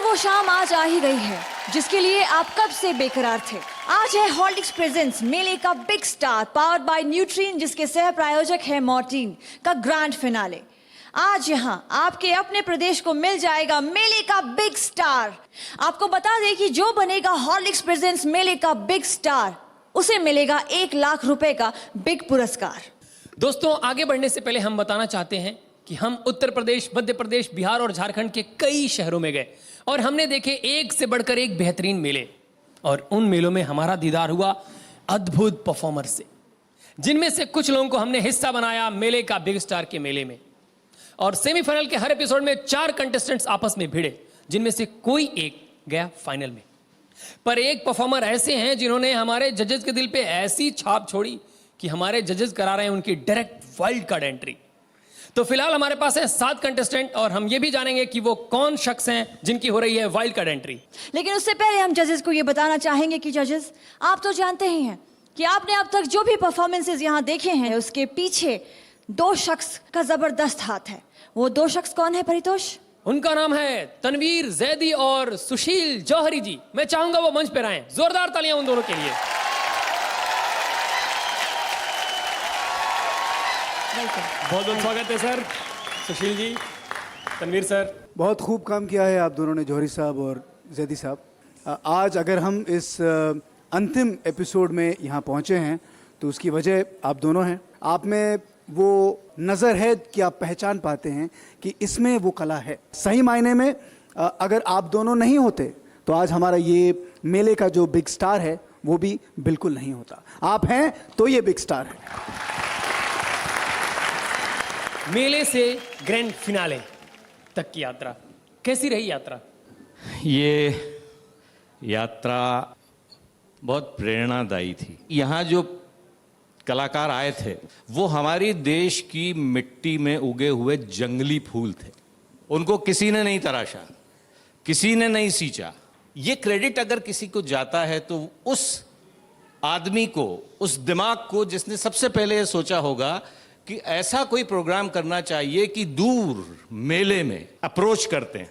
वो शाम आज आ ही गई है जिसके लिए आप कब से बेकरार थे। आज है हॉर्लिक्स प्रेजेंट्स मेले का big star powered by Nutrin, जिसके सह प्रायोजक है मॉर्टीन, का ग्रैंड फिनाले। आज यहाँ आपके अपने प्रदेश को मिल जाएगा मेले का बिग स्टार। आपको बता दें कि जो बनेगा हॉर्लिक्स प्रेजेंट्स मेले का बिग स्टार, उसे मिलेगा 1 लाख रुपए का बिग पुरस्कार। दोस्तों, आगे बढ़ने से पहले हम बताना चाहते हैं कि हम उत्तर प्रदेश, मध्य प्रदेश, बिहार और झारखंड के कई शहरों में गए और हमने देखे एक से बढ़कर एक बेहतरीन मेले। और उन मेलों में हमारा दीदार हुआ अद्भुत परफॉर्मर से, जिनमें से कुछ लोगों को हमने हिस्सा बनाया मेले का बिग स्टार के मेले में। और सेमीफाइनल के हर एपिसोड में 4 कंटेस्टेंट्स आपस में भिड़े, जिनमें से कोई एक गया फाइनल में। पर एक परफॉर्मर ऐसे हैं जिन्होंने हमारे जजेस के दिल पे ऐसी छाप छोड़ी कि हमारे जजेस करा रहे हैं उनकी डायरेक्ट वाइल्ड कार्ड एंट्री। तो फिलहाल हमारे पास है 7 कंटेस्टेंट और हम ये भी जानेंगे कि वो कौन शख्स हैं जिनकी हो रही है वाइल्ड कार्ड एंट्री। लेकिन उससे पहले हम जजेस को ये बताना चाहेंगे कि जजेस, आप तो जानते ही हैं कि आपने अब तक जो भी परफॉर्मेंसेज यहाँ देखे हैं उसके पीछे 2 शख्स का जबरदस्त हाथ है। वो 2 शख्स कौन है परितोष? उनका नाम है तनवीर जैदी और सुशील जौहरी जी। मैं चाहूंगा वो मंच पर आएं। जोरदार तालियां उन दोनों के लिए। बहुत बहुत स्वागत है सर। सुशील जी, तनवीर सर, बहुत खूब काम किया है आप दोनों ने, जौहरी साहब और जैदी साहब। आज अगर हम इस अंतिम एपिसोड में यहाँ पहुँचे हैं तो उसकी वजह आप दोनों हैं। आप में वो नज़र है कि आप पहचान पाते हैं कि इसमें वो कला है। सही मायने में अगर आप दोनों नहीं होते तो आज हमारा ये मेले का जो बिग स्टार है वो भी बिल्कुल नहीं होता। आप हैं तो ये बिग स्टार है। मेले से ग्रैंड फिनाले तक की यात्रा कैसी रही यात्रा? ये यात्रा बहुत प्रेरणादायी थी। यहाँ जो कलाकार आए थे वो हमारी देश की मिट्टी में उगे हुए जंगली फूल थे। उनको किसी ने नहीं तराशा, किसी ने नहीं सींचा। ये क्रेडिट अगर किसी को जाता है तो उस आदमी को, उस दिमाग को जिसने सबसे पहले ये सोचा होगा कि ऐसा कोई प्रोग्राम करना चाहिए कि दूर मेले में अप्रोच करते हैं,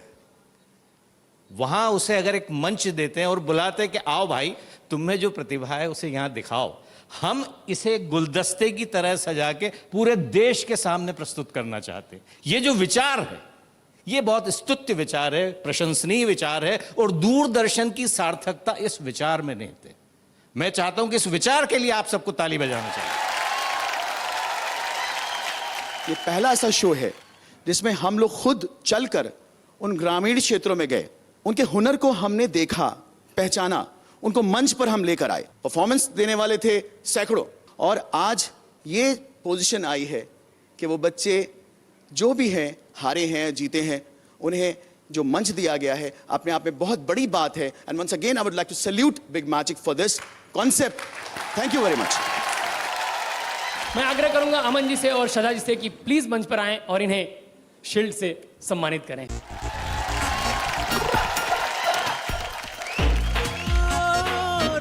वहां उसे अगर एक मंच देते हैं और बुलाते हैं कि आओ भाई, तुम में जो प्रतिभा है उसे यहां दिखाओ। हम इसे गुलदस्ते की तरह सजा के पूरे देश के सामने प्रस्तुत करना चाहते हैं। ये जो विचार है ये बहुत स्तुत्य विचार है, प्रशंसनीय विचार है और दूरदर्शन की सार्थकता इस विचार में निहित है। मैं चाहता हूं कि इस विचार के लिए आप सबको ताली बजाना चाहिए। ये पहला ऐसा शो है जिसमें हम लोग खुद चलकर उन ग्रामीण क्षेत्रों में गए, उनके हुनर को हमने देखा, पहचाना, उनको मंच पर हम लेकर आए। परफॉर्मेंस देने वाले थे सैकड़ों, और आज ये पोजीशन आई है कि वो बच्चे जो भी हैं, हारे हैं, जीते हैं, उन्हें जो मंच दिया गया है अपने आप में बहुत बड़ी बात है। And once again I would like to salute Big Magic for this concept. Thank you very much. मैं आग्रह करूंगा अमन जी से और शजा जी से कि प्लीज मंच पर आएं और इन्हें शील्ड से सम्मानित करें।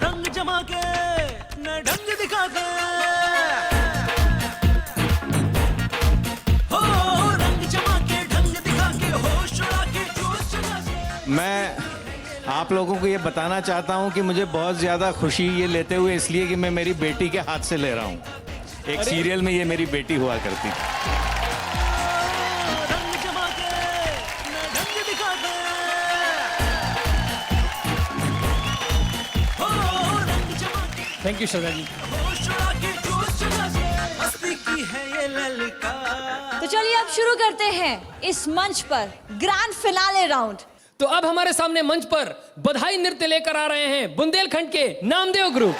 रंग जमा के न ढंग दिखा के, हो रंग जमा के ढंग दिखा के, होश उड़ा के जोश जगा के। मैं आप लोगों को ये बताना चाहता हूं कि मुझे बहुत ज़्यादा खुशी ये लेते हुए इसलिए कि मैं मेरी बेटी के हाथ से ले रहा हूं। एक सीरियल में ये मेरी बेटी हुआ करती। रंग जमा के न ढंग दिखा के, हो रंग जमा के, थैंक यू शजा जी। होश उड़ा के जोश जगा के, मस्ती की है ये ललका। तो चलिए अब शुरू करते हैं इस मंच पर ग्रैंड फिनाले राउंड। तो अब हमारे सामने मंच पर बधाई नृत्य लेकर आ रहे हैं बुंदेलखंड के नामदेव ग्रुप।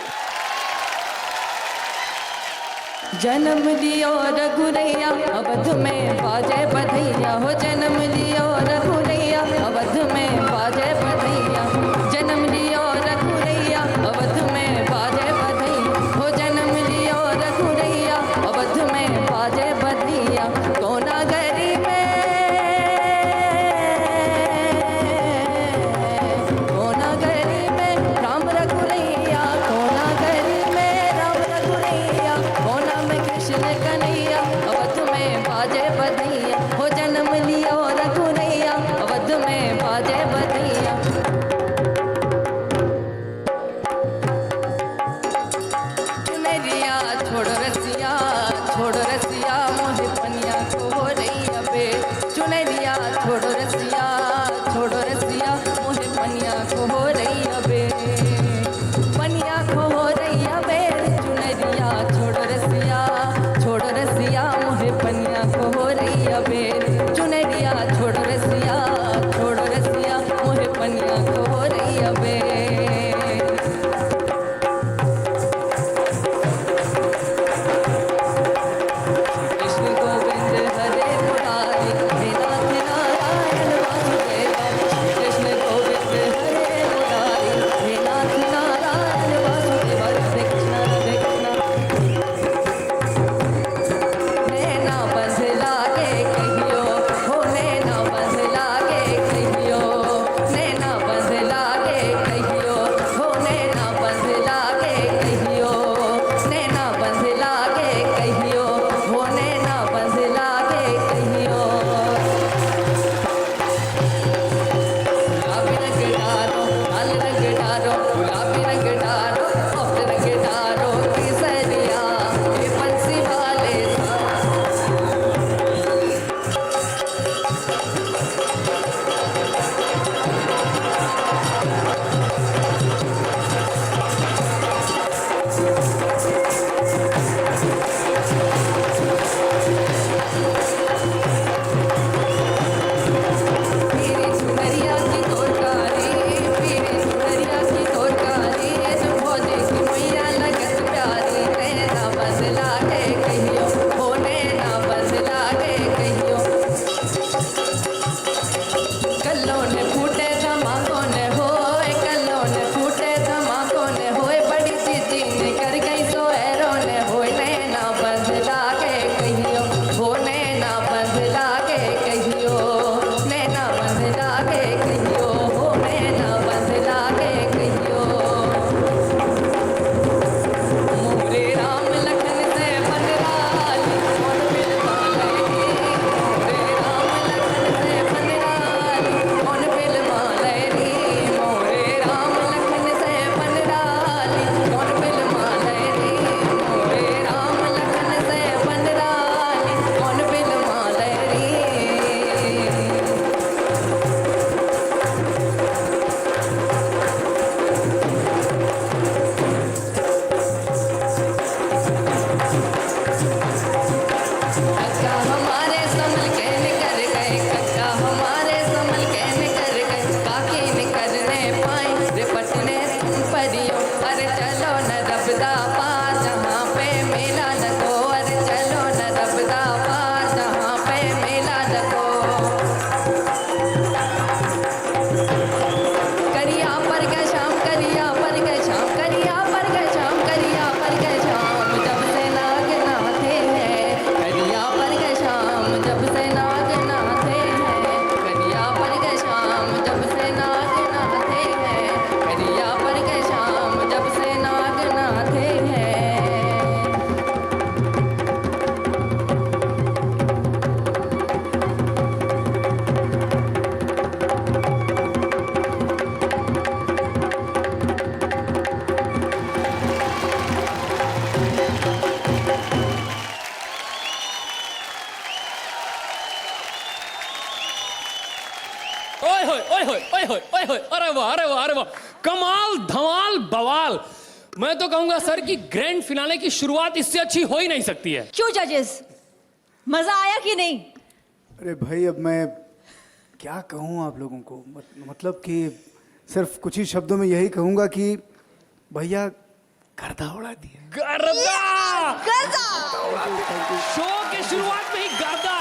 जन्म लियो रघुरैया अवध में बाजे बधैया, हो जन्म लियो रघुरैया अवध में बाजे बधैया, जन्म लियो रघुरैया अवध में बाजे बधैया, हो जन्म लियो रघुरैया अवध में बाजे बधैया। कोना गरी में, कोना गरी में राम रघुरैया, कोना गरी में राम रघुरैया, कोना में कृष्ण कन्हैया अवध में बाजे बधैया, हो जन्म लियो रघुरैया छोड़ो रसिया छोड़ो रसिया मोहे पनिया को हो रही अबे चुनरिया छोड़ो रसिया मोहे पनिया को हो रही अबे पनिया को हो रही अबे चुनरिया छोड़ो रसिया मोहे पनिया को हो रही अबे चुनरिया छोड़ो रसिया मोहे पनिया को हो रही अबे कृष्ण गोविंद हरे मुरारी हे नाथ नारायण वासुदेवा कृष्ण गोविंद हरे मुरारी हे नाथ नारायण वासुदेवा राधे कृष्ण नैना बंध लागे कहियो हो नैना बंध लागे कहियो नैना बंध लागे कहियो हो नैना बंध लागे कहियो नैना बंध लागे कहियो हो नैना बंध लागे कहियो गुलाबी रंग डारो लाल रंग डारो गुलाबी रंग डारो और रंग डारो केसरिया ये बंसी वाले पीरी चुनरिया की तोरकारी पीरी चुनरिया की तोरकारी जो भोले की मैया लगत प्यारी नैना बंद लागे कहियो हो नैना बंद लागे कहियो कल्लों ने फूटे धमाकों ने होए कल्लों ने फूटे धमाकों ने होए बड़ी चीची ने कर गई सोहरों ने होए नैना बंद लागे कहियो हो नैना बंद लागे कहियो नैना बंद लागे कहियो हो नैना बंद लागे कहियो मोरे राम लखन से बनराली कौन मिलवा लेगी मोरे राम लखन से बनराली कौन मिलवा लेगी मोरे राम लखन से बनराली कौन मिलवा लेगी मोरे राम लखन से बनराली कौन मिलवा लेगी कक्का हमारे संभल के निकर गए कक्का हमारे संभल के निकर गए काकी निकलने पाए रे पटने परियो अरे चलो न रबदा पार जहाँ पे मेला लगो अरे चलो न रबदा पार जहाँ पे मेला लगो करिया पर गए शाम करिया पर गए शाम करिया पर गए शाम करिया पर गए शाम जब से नाग नाथे हैं करिया पर गए शाम जब से नाग नाथे हैं करिया पर गए शाम जब से नाग नाथे हैं करिया पर गए शाम जब से नाग नाथे हैं ओए होए ओए होए ओए होए ओए होए अरे वाह अरे वाह अरे वाह कमाल धमाल बवाल मैं तो कहूंगा सर कि ग्रैंड फिनाले की शुरुआत इससे अच्छी हो ही नहीं सकती है क्यों जजेस मजा आया कि नहीं? अरे भाई अब मैं क्या कहूँ आप लोगों को मतलब कि सिर्फ कुछ ही शब्दों में यही कहूँगा कि भैया गर्दा उड़ा दिया। गर्दा गर्दा शो के शुरुआत में ही गर्दा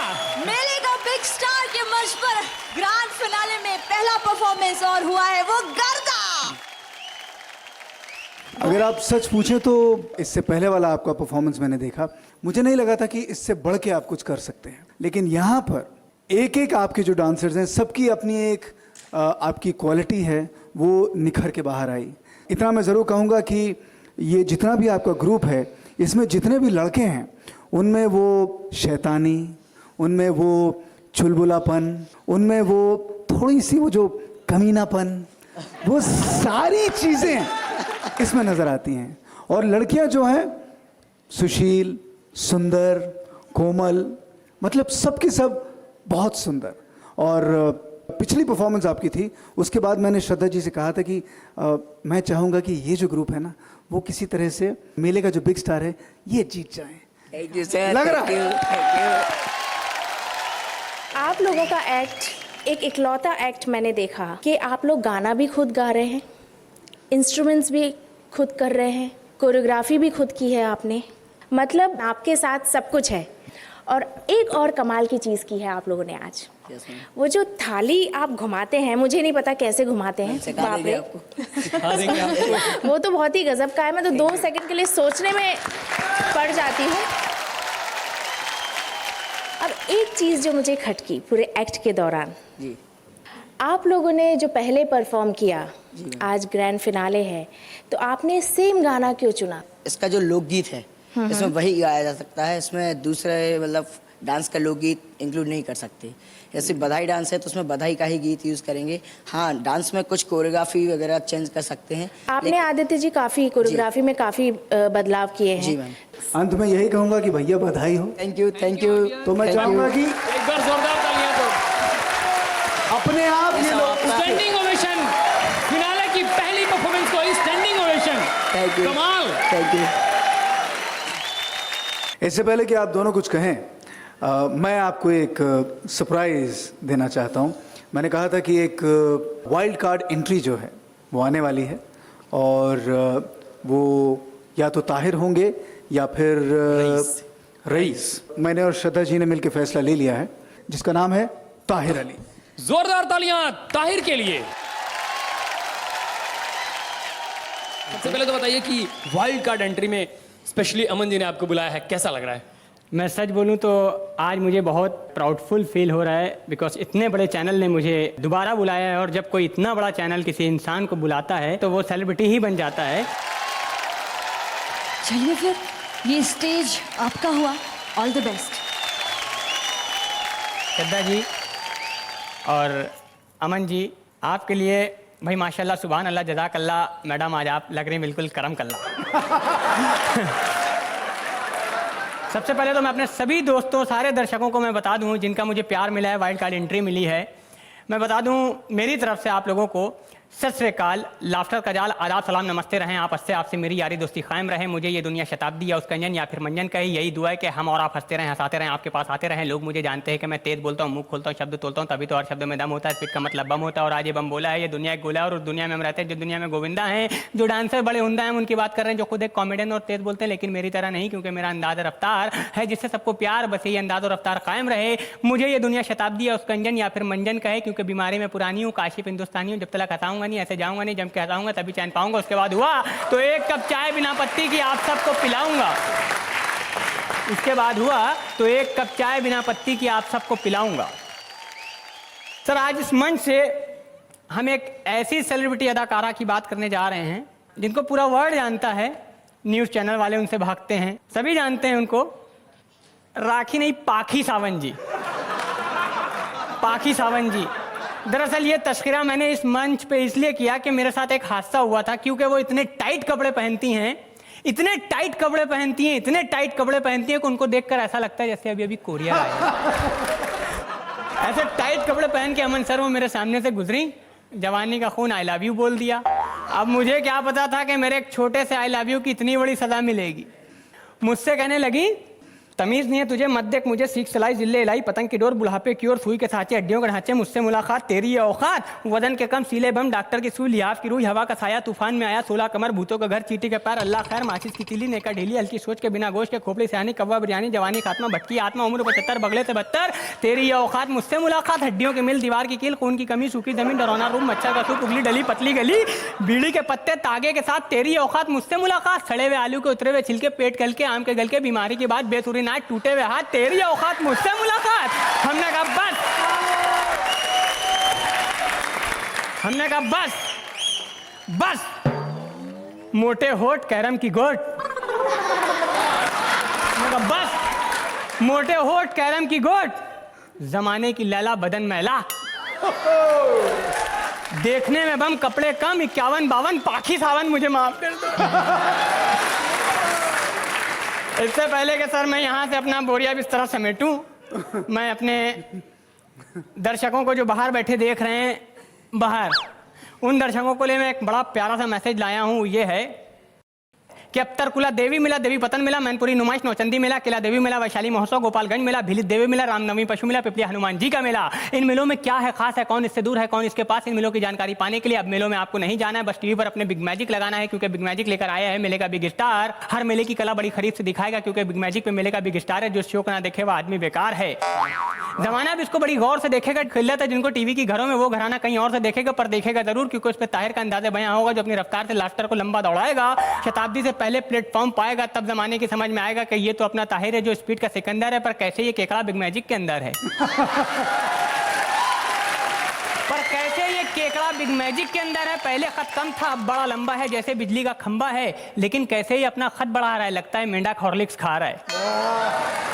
मेले का बिग स्टार के मंच पर ग्रैंड फिनाले में पहला परफॉर्मेंस और हुआ है वो गर्दा। अगर आप सच पूछें तो इससे पहले वाला आपका परफॉर्मेंस मैंने देखा, मुझे नहीं लगा था कि इससे बढ़ के आप कुछ कर सकते हैं, लेकिन यहाँ पर एक एक आपके जो डांसर्स हैं सबकी अपनी एक आपकी क्वालिटी है वो निखर के बाहर आई। इतना मैं ज़रूर कहूँगा कि ये जितना भी आपका ग्रुप है इसमें जितने भी लड़के हैं उनमें वो शैतानी, उनमें वो चुलबुलापन, उनमें वो थोड़ी सी वो जो कमीनापन, वो सारी चीज़ें इसमें नज़र आती हैं। और लड़कियां जो हैं सुशील, सुंदर, कोमल, मतलब सब के सब बहुत सुंदर। और पिछली परफॉर्मेंस आपकी थी, उसके बाद मैंने श्रद्धा जी से कहा था कि मैं चाहूँगा कि ये जो ग्रुप है ना, वो किसी तरह से मेले का जो बिग स्टार है ये जीत जाए। थैंक यू सर, लग रहा थैंक यू, थैंक यू। आप लोगों का एक्ट एक इकलौता एक्ट मैंने देखा कि आप लोग गाना भी खुद गा रहे हैं, इंस्ट्रूमेंट्स भी खुद कर रहे हैं, कोरियोग्राफी भी खुद की है आपने, मतलब आपके साथ सब कुछ है। और एक और कमाल की चीज़ की है आप लोगों ने आज, वो जो थाली आप घुमाते हैं, मुझे नहीं पता कैसे घुमाते हैं, सिखा बाप देंगे रे। आपको। वो तो बहुत ही गजब का है, मैं तो 2 सेकंड के लिए सोचने में पड़ जाती हूँ। अब एक चीज़ जो मुझे खटकी पूरे एक्ट के दौरान, जी आप लोगों ने जो पहले परफॉर्म किया, आज ग्रैंड फिनाले है, तो आपने सेम गाना क्यों चुना? इसका जो लोकगीत है इसमें वही गाया जा सकता है, इसमें दूसरे मतलब डांस का लोकगीत इंक्लूड नहीं कर सकते। जैसे बधाई डांस है तो उसमें बधाई का ही गीत यूज़ करेंगे। हाँ, डांस में कुछ कोरियोग्राफी वगैरह चेंज कर सकते हैं। आपने आदित्य जी काफ़ी कोरियोग्राफी में काफ़ी बदलाव किए जी हैं। मैम, अंत में यही कहूँगा कि भैया बधाई हो। Thank you, thank you. तो मैं चाहूँगा कि एक बार जोरदार तालियां तो अपने आप ये लोग स्टैंडिंग ओवेशन, फिनाले की पहली परफॉर्मेंस को स्टैंडिंग ओवेशन। थैंक यू, कमाल। Thank you. इससे पहले कि आप दोनों कुछ कहें, मैं आपको एक सरप्राइज देना चाहता हूं। मैंने कहा था कि एक वाइल्ड कार्ड एंट्री जो है वो आने वाली है, और वो या तो ताहिर होंगे या फिर रईस। मैंने और श्रद्धा जी ने मिलकर फैसला ले लिया है, जिसका नाम है ताहिर अली। जोरदार तालियां ताहिर के लिए। सबसे पहले तो बताइए कि वाइल्ड कार्ड एंट्री में स्पेशली अमन जी ने आपको बुलाया है, कैसा लग रहा है? मैं सच बोलूं तो आज मुझे बहुत प्राउडफुल फील हो रहा है, बिकॉज इतने बड़े चैनल ने मुझे दोबारा बुलाया है, और जब कोई इतना बड़ा चैनल किसी इंसान को बुलाता है तो वो सेलिब्रिटी ही बन जाता है। चलिए फिर, ये स्टेज आपका हुआ। All the best. Shraddha ji और अमन जी, आपके लिए भाई माशाल्लाह, सुभान अल्लाह, जज़ाकल्लाह। मैडम आज आप लग रही बिल्कुल करम कल्ला। सबसे पहले तो मैं अपने सभी दोस्तों, सारे दर्शकों को मैं बता दूं जिनका मुझे प्यार मिला है, वाइल्ड कार्ड एंट्री मिली है, मैं बता दूं मेरी तरफ से आप लोगों को सत श्री अकाल, लाफ्टर का जाल, आदाब, सलाम, नमस्ते रहें। आप हंसते, आपसे मेरी यारी दोस्ती कायम रहे। मुझे ये दुनिया शताब्दी या उसका अंजन या फिर मंजन कहे, यही दुआ है कि हम और आप हंसते रहें, हंसाते रहें, आपके पास आते रहें। लोग मुझे जानते हैं कि मैं तेज बोलता हूँ, मुंह खोलता हूँ, शब्द तोलता हूँ, तभी तो हर शब्द में दम होता है। स्पीड का मतलब बम होता है, और आज ये बम बोला है। ये दुनिया एक गोला है, और उस दुनिया में हम रहते हैं जो दुनिया में गोविंदा हैं, जो डांसर बड़े उमदा हैं, उनकी बात कर रहे हैं, जो खुद एक कॉमेडियन और तेज बोलते हैं, लेकिन मेरी तरह नहीं, क्योंकि मेरा अंदाज रफ्तार है जिससे सबको प्यार, बस यही अंदाज और रफ्तार कायम रहे। मुझे ये दुनिया शताब्दी या उसका अंजन या फिर मंजन कहे, क्योंकि बीमारी में पुरानी हूँ, काशिफ हिंदुस्तानी हूँ। जब तक हंसाऊंगा नहीं, ऐसे जाऊंगा नहीं, जब के हंसाऊंगा तभी चैन पाऊंगा। उसके बाद हुआ तो एक कप चाय बिना पत्ती की आप सबको पिलाऊंगा। उसके बाद हुआ तो एक कप चाय बिना पत्ती की आप सबको पिलाऊंगा। सर, आज इस मंच से हम एक ऐसी सेलिब्रिटी अदाकारा की बात करने जा रहे हैं जिनको पूरा वर्ल्ड जानता है, न्यूज़ चैनल वाले उनसे भागते हैं, सभी जानते हैं उनको। राखी नहीं, पाखी सावंत जी। पाखी सावंत जी। दरअसल ये तस्करा मैंने इस मंच पे इसलिए किया कि मेरे साथ एक हादसा हुआ था, क्योंकि वो इतने टाइट कपड़े पहनती हैं, इतने टाइट कपड़े पहनती हैं, इतने टाइट कपड़े पहनती हैं कि उनको देखकर ऐसा लगता है जैसे अभी अभी कोरिया आए। ऐसे टाइट कपड़े पहन के अमन सर वो मेरे सामने से गुजरी, जवानी का खून आई लव यू बोल दिया। अब मुझे क्या पता था कि मेरे एक छोटे से आई लव यू की इतनी बड़ी सजा मिलेगी। मुझसे कहने लगी, तमीज़ नहीं है तुझे, मत देख मुझे, सीख सलाई, जिले इलाई, पतंग की डोर, बुढ़ापे की ओर, सुई के साँचे, हड्डियों के ढांचे, मुझसे मुलाकात, तेरी ये औकात, वजन के कम, सीले बम, डॉक्टर की सुई, लिहाफ की रूई, हवा का साया, तूफान में आया, 16 कमर, भूतों का घर, चीटी के पैर, अल्लाह खैर, माचिस की तीली, नेका ढीली, हल्की सोच के बिना गोश्त के, खोपड़ी सियानी, कव्वा बिरयानी, जवानी खात्मा, भटकी आत्मा, उम्र 75, बगले से 72, तेरी ये औकात, मुझसे मुलाकात, हड्डियों के मिल, दीवार की कील, खून की कमी, सूखी जमीन, डरौना रूम, मच्छर का सूप, उगली डली, पतली गली, बीड़ी के पत्ते, तागे के साथ, तेरी ये औकात, मुझसे मुलाकात, सड़े हुए आलू के उतरे हुए छिलके, पेट गल के, आम के गल के, बीमारी की बात, बेसुरी नाक, टूटे हुए हाथ, तेरी औकात, मुझसे मुलाकात। हमने कहा बस, हमने कहा बस, बस, मोटे होठ, कैरम की गोट। हमने कहा बस, मोटे होठ, कैरम की गोट, जमाने की लैला, बदन मैला, देखने में बम, कपड़े कम, 51-52, पाखी सावन, मुझे माफ कर दो। इससे पहले कि सर मैं यहाँ से अपना बोरिया बिस्तरा समेटूं, मैं अपने दर्शकों को जो बाहर बैठे देख रहे हैं बाहर, उन दर्शकों को लिए मैं एक बड़ा प्यारा सा मैसेज लाया हूँ। ये है कि अब तरकुला देवी मेला, देवी पतन मेला, मैनपुरी नुमाइश, नौचंदी मेला, किला देवी मेला, वैशाली महोत्सव, गोपालगंज मेला, भिलित देवी मेला, रामनवमी पशु मेला, पिपलिया हनुमान जी का मेला। इन मेलों में क्या है खास है, कौन इससे दूर है, कौन इसके पास, इन मेलों की जानकारी पाने के लिए अब मेलों में आपको नहीं जाना है, बस टीवी पर अपने बिग मैजिक लगाना है, क्योंकि बिग मैजिक लेकर आया है मेले का बिग स्टार। हर मेले की कला बड़ी खरीद से दिखाएगा, क्योंकि बिग मैजिक पे मेले का बिग स्टार है। जो शो को ना देखे वह आदमी बेकार है। जमाना भी इसको बड़ी गौर से देखेगा। खिल्लत है जिनको टीवी की घरों में, वो घराना कहीं और से देखेगा, पर देखेगा जरूर, क्योंकि उस पर ताहिर का अंदाजा बयां होगा, जो अपनी रफ्तार से लाफ्टर को लंबा दौड़ाएगा, शताब्दी से पहले प्लेटफॉर्म पाएगा, तब जमाने की समझ में आएगा कि ये तो अपना ताहिर है जो स्पीड का सिकंदर है, पर कैसे ये केकड़ा बिग मैजिक के अंदर है। पर कैसे ये केकड़ा बिग मैजिक के अंदर है। पहले खत कम था, अब बड़ा लंबा है जैसे बिजली का खंबा है, लेकिन कैसे ये अपना खत बढ़ा रहा है, लगता है मेंढक हॉर्लिक्स खा रहा है,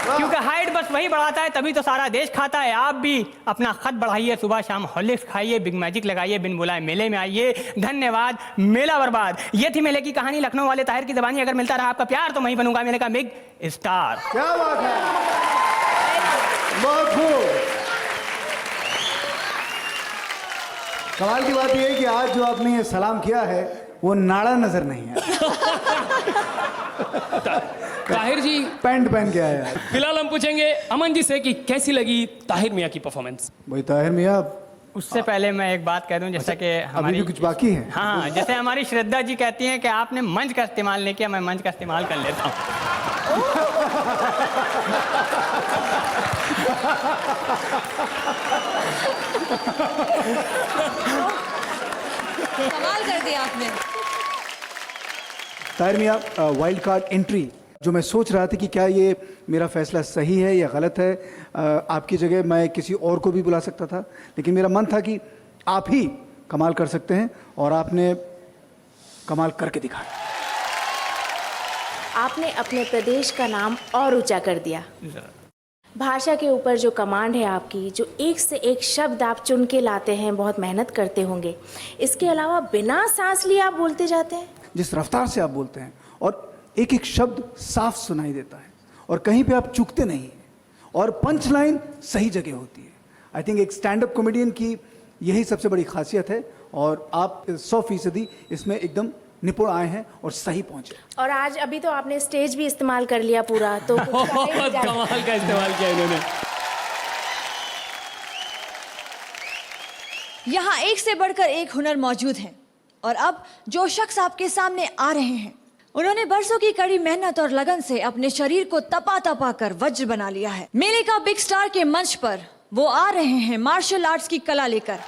क्योंकि हाइट बस वही बढ़ाता है, तभी तो सारा देश खाता है। आप भी अपना खत बढ़ाइए, सुबह शाम हॉर्लिक्स खाइए, बिग मैजिक लगाइए, बिन बुलाए मेले में आइए। धन्यवाद। मेला बर्बाद, ये थी मेले की कहानी, लखनऊ वाले ताहिर की ज़बानी। अगर मिलता रहा आपका प्यार तो मैं ही बनूंगा मेले का बिग स्टार। क्या बात है, बहुत खूब। कमाल की बात यह है कि आज जो आपने ये सलाम किया है वो नाड़ा नजर नहीं है। ताहिर जी पैंट पहन के आया है। फिलहाल हम पूछेंगे अमन जी से कि कैसी लगी ताहिर मियां की परफॉर्मेंस। भाई ताहिर मियां, उससे पहले मैं एक बात कह दूं, जैसा कि अभी हमारी भी कुछ बाकी है। हाँ, जैसे हमारी श्रद्धा जी कहती हैं कि आपने मंच का इस्तेमाल नहीं किया, मैं मंच का इस्तेमाल कर लेता हूँ। कमाल कर दिया आपने। ताहिर मियां, वाइल्ड कार्ड एंट्री, जो मैं सोच रहा था कि क्या ये मेरा फैसला सही है या गलत है। आपकी जगह मैं किसी और को भी बुला सकता था, लेकिन मेरा मन था कि आप ही कमाल कर सकते हैं, और आपने कमाल करके दिखाया। आपने अपने प्रदेश का नाम और ऊंचा कर दिया। भाषा के ऊपर जो कमांड है आपकी, जो एक से एक शब्द आप चुन के लाते हैं, बहुत मेहनत करते होंगे। इसके अलावा बिना सांस लिए आप बोलते जाते हैं। जिस रफ्तार से आप बोलते हैं, और एक एक शब्द साफ सुनाई देता है, और कहीं पे आप चूकते नहीं हैं, और पंच लाइन सही जगह होती है। आई थिंक एक स्टैंड अप कॉमेडियन की यही सबसे बड़ी खासियत है, और आप 100% इसमें एकदम निपुण आए हैं और सही पहुंचे। और आज अभी तो आपने स्टेज भी इस्तेमाल कर लिया पूरा, तो कुछ बहुत कमाल का इस्तेमाल किया इन्होंने। यहाँ एक से बढ़कर एक हुनर मौजूद है, और अब जो शख्स आपके सामने आ रहे हैं, उन्होंने बरसों की कड़ी मेहनत और लगन से अपने शरीर को तपा तपा कर वज्र बना लिया है। मेले का बिग स्टार के मंच पर वो आ रहे हैं मार्शल आर्ट्स की कला लेकर।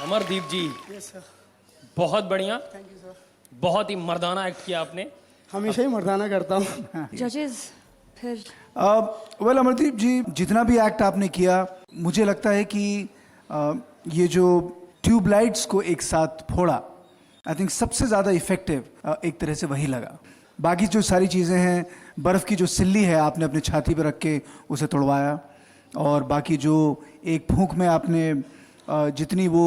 अमरदीप जी, बहुत बढ़िया, बहुत ही मर्दाना एक्ट किया आपने। हमेशा ही मर्दाना करता हूँ। जजेस फिर वेल अमरदीप जी, जितना भी एक्ट आपने किया, मुझे लगता है कि ये जो ट्यूबलाइट्स को एक साथ फोड़ा, आई थिंक सबसे ज़्यादा इफेक्टिव एक तरह से वही लगा। बाकी जो सारी चीज़ें हैं, बर्फ़ की जो सिल्ली है आपने अपने छाती पर रख के उसे तोड़वाया, और बाकी जो एक फूंक में आपने जितनी वो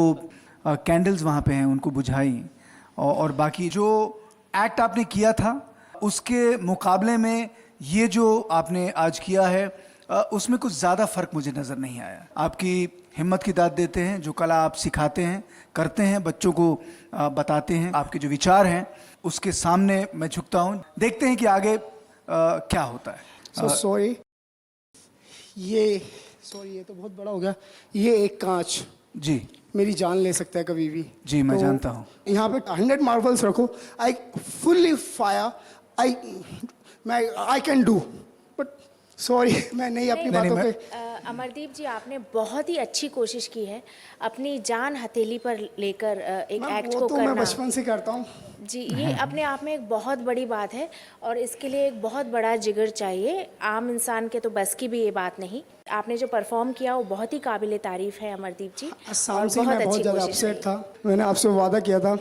कैंडल्स वहाँ पे हैं उनको बुझाई, और बाकी जो एक्ट आपने किया था उसके मुकाबले में ये जो आपने आज किया है उसमें कुछ ज़्यादा फ़र्क मुझे नज़र नहीं आया। आपकी हिम्मत की दाद देते हैं, जो कला आप सिखाते हैं, करते हैं, बच्चों को बताते हैं, आपके जो विचार हैं उसके सामने मैं झुकता हूँ। देखते हैं कि आगे क्या होता है। सॉरी, ये तो बहुत बड़ा हो गया। ये एक कांच जी मेरी जान ले सकता है कभी भी। जी, मैं जानता हूँ। यहाँ पे 100 मार्बल्स रखो, I fully fire, I can do, but sorry मैं नहीं अपनी बातों पे। अमरदीप जी, आपने बहुत ही अच्छी कोशिश की है अपनी जान हथेली पर लेकर एक एक्ट वो को तो करना। मैं बचपन से करता हूँ जी, ये अपने आप में एक बहुत बड़ी बात है और इसके लिए एक बहुत बड़ा जिगर चाहिए। आम इंसान के तो बस की भी ये बात नहीं। आपने जो परफॉर्म किया वो बहुत ही काबिल तारीफ है अमरदीप जी। शाम से मैं बहुत ज़्यादा अपसेट था। मैंने आपसे वादा किया था,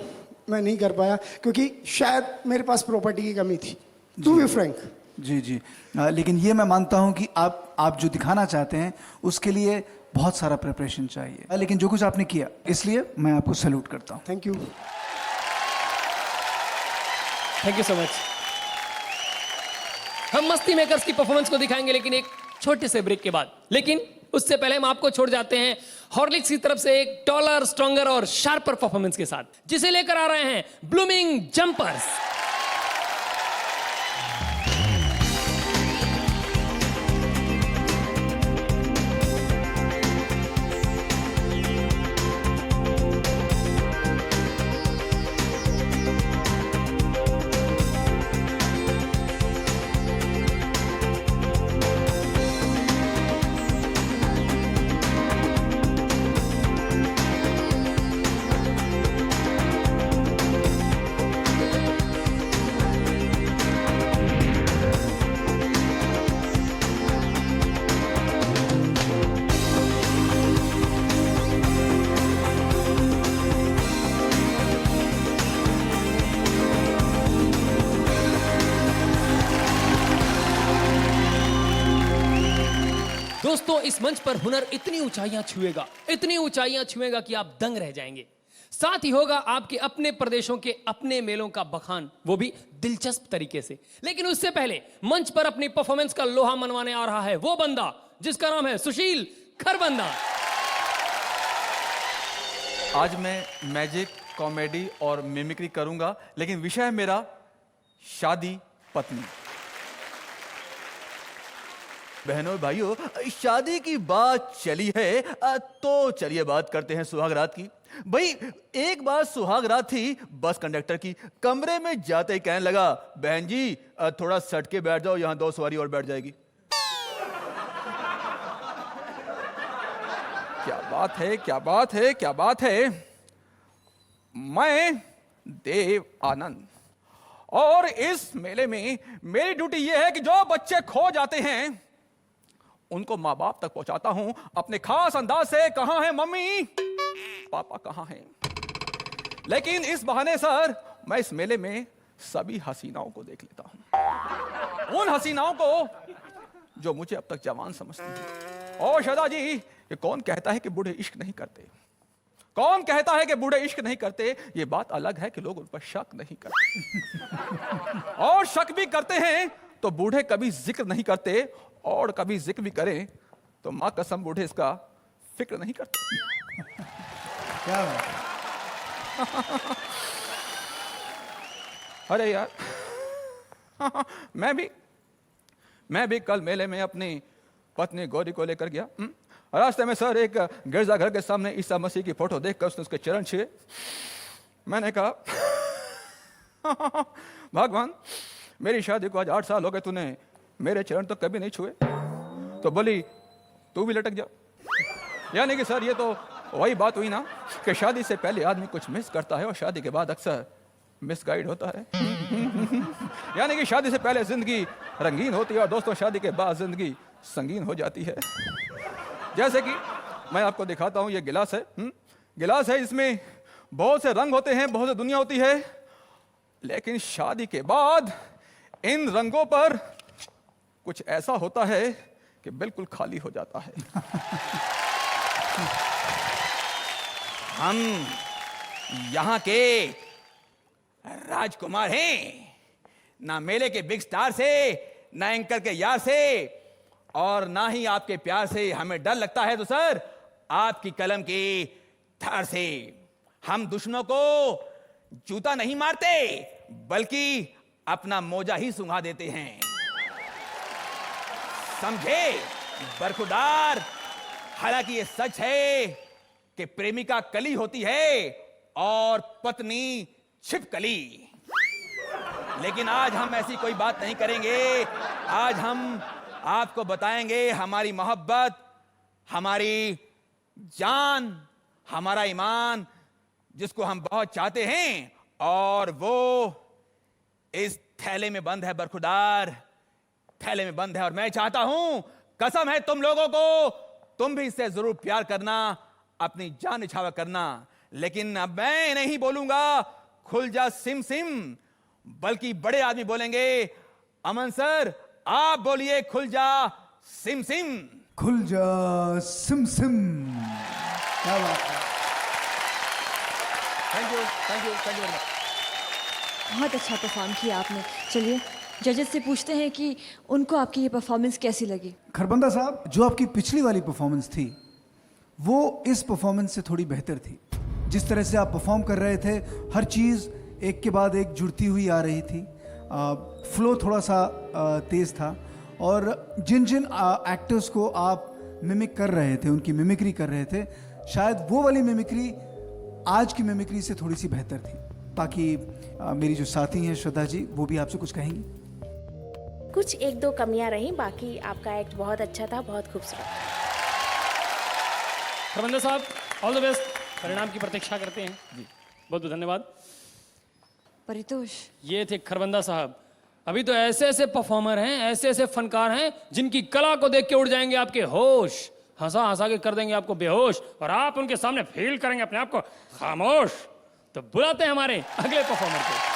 मैं नहीं कर पाया क्योंकि शायद मेरे पास प्रॉपर्टी की कमी थी, टू बी फ्रैंक। जी जी, लेकिन ये मैं मानता हूँ कि आप जो दिखाना चाहते हैं उसके लिए बहुत सारा प्रिपरेशन चाहिए, लेकिन जो कुछ आपने किया इसलिए मैं आपको सैल्यूट करता हूँ। Thank you. Thank you so much. हम मस्ती मेकर्स की परफॉर्मेंस को दिखाएंगे, लेकिन एक छोटे से ब्रेक के बाद। लेकिन उससे पहले हम आपको छोड़ जाते हैं हॉर्लिक्स की तरफ से एक टॉलर, स्ट्रॉन्गर और शार्पर परफॉर्मेंस के साथ, जिसे लेकर आ रहे हैं ब्लूमिंग जंपर्स। दोस्तों, इस मंच पर हुनर इतनी ऊंचाइयां छुएगा कि आप दंग रह जाएंगे। साथ ही होगा आपके अपने प्रदेशों के अपने मेलों का बखान, वो भी दिलचस्प तरीके से। लेकिन उससे पहले मंच पर अपनी परफॉर्मेंस का लोहा मनवाने आ रहा है वो बंदा जिसका नाम है सुशील खरबंदा। आज मैं मैजिक, कॉमेडी और मिमिक्री करूंगा, लेकिन विषय है मेरा शादी पत्नी। बहनों भाइयों, शादी की बात चली है तो चलिए बात करते हैं सुहाग रात की। भाई, एक बार सुहाग रात थी बस कंडक्टर की। कमरे में जाते ही कहने लगा, बहन जी थोड़ा सट के बैठ जाओ, यहां 2 सवारी और बैठ जाएगी। क्या बात है, क्या बात है, क्या बात है। मैं देव आनंद, और इस मेले में मेरी ड्यूटी यह है कि जो बच्चे खो जाते हैं उनको माँ बाप तक पहुंचाता हूं अपने खास अंदाज से। कहां है मम्मी, पापा कहां हैं? लेकिन इस बहाने सर मैं इस मेले में सभी हसीनाओं को देख लेता हूं, उन हसीनाओं को जो मुझे अब तक जवान समझती हैं। और शदा जी, ये कौन कहता है कि बूढ़े इश्क नहीं करते? कौन कहता है कि बूढ़े इश्क नहीं करते? ये बात अलग है कि लोग उन पर शक नहीं करते, और शक भी करते हैं तो बूढ़े कभी जिक्र नहीं करते, और कभी जिक्र भी करें तो मां कसम बूढ़े इसका फिक्र नहीं करते। क्या बात? अरे यार, मैं भी कल मेले में अपनी पत्नी गौरी को लेकर गया। रास्ते में सर एक गिरजाघर के सामने ईसा मसीह की फोटो देखकर उसने उसके चरण छुए। मैंने कहा, भगवान मेरी शादी को आज 8 साल हो गए, तूने मेरे चरण तो कभी नहीं छुए। तो बोली, तू भी लटक जा। यानी कि सर ये तो वही बात हुई ना कि शादी से पहले आदमी कुछ मिस करता है और शादी के बाद अक्सर मिसगाइड होता है। यानी कि शादी से पहले जिंदगी रंगीन होती है और दोस्तों शादी के बाद जिंदगी संगीन हो जाती है। जैसे कि मैं आपको दिखाता हूं, ये गिलास है। गिलास है, इसमें बहुत से रंग होते हैं, बहुत सी दुनिया होती है, लेकिन शादी के बाद इन रंगों पर कुछ ऐसा होता है कि बिल्कुल खाली हो जाता है। हम यहां के राजकुमार हैं, ना मेले के बिग स्टार से, ना एंकर के यार से, और ना ही आपके प्यार से। हमें डर लगता है तो सर आपकी कलम की धार से। हम दुश्मनों को जूता नहीं मारते, बल्कि अपना मोजा ही सुंघा देते हैं, समझे बरखुदार। हालांकि ये सच है कि प्रेमिका कली होती है और पत्नी छिपकली, लेकिन आज हम ऐसी कोई बात नहीं करेंगे। आज हम आपको बताएंगे हमारी मोहब्बत, हमारी जान, हमारा ईमान, जिसको हम बहुत चाहते हैं, और वो इस थैले में बंद है बरखुदार, थैले में बंद है। और मैं चाहता हूं, कसम है तुम लोगों को, तुम भी इससे जरूर प्यार करना, अपनी जान निछावर करना। लेकिन अब मैं नहीं बोलूंगा खुल जा सिम सिम, बल्कि बड़े आदमी बोलेंगे। अमन सर आप बोलिए खुल जा सिम सिम। खुल जा सिम सिम। क्या बात है। Thank you, thank you, thank you very much. बहुत अच्छा परफॉर्म किया आपने। चलिए जजेस से पूछते हैं कि उनको आपकी ये परफॉर्मेंस कैसी लगी। खरबंदा साहब, जो आपकी पिछली वाली परफॉर्मेंस थी वो इस परफॉर्मेंस से थोड़ी बेहतर थी। जिस तरह से आप परफॉर्म कर रहे थे, हर चीज़ एक के बाद एक जुड़ती हुई आ रही थी, फ्लो थोड़ा सा तेज़ था, और जिन जिन एक्टर्स को आप मिमिक कर रहे थे, उनकी मिमिक्री कर रहे थे, शायद वो वाली मिमिक्री आज की मिमिक्री से थोड़ी सी बेहतर थी। बाकी मेरी जो साथी हैं श्रद्धा जी, वो भी आपसे कुछ कहेंगी। कुछ एक दो कमियां रहीं, बाकी आपका एक्ट बहुत अच्छा था, बहुत खूबसूरत। खरबंदा साहब ऑल द बेस्ट, परिणाम की प्रतीक्षा करते हैं। जी बहुत बहुत धन्यवाद। परितोष, ये थे खरबंदा साहब। अभी तो ऐसे ऐसे परफॉर्मर हैं, ऐसे ऐसे फनकार हैं, जिनकी कला को देख के उड़ जाएंगे आपके होश, हंसा हंसा के कर देंगे आपको बेहोश, और आप उनके सामने फील करेंगे अपने आप को खामोश। तो बुलाते हैं हमारे अगले परफॉर्मर को।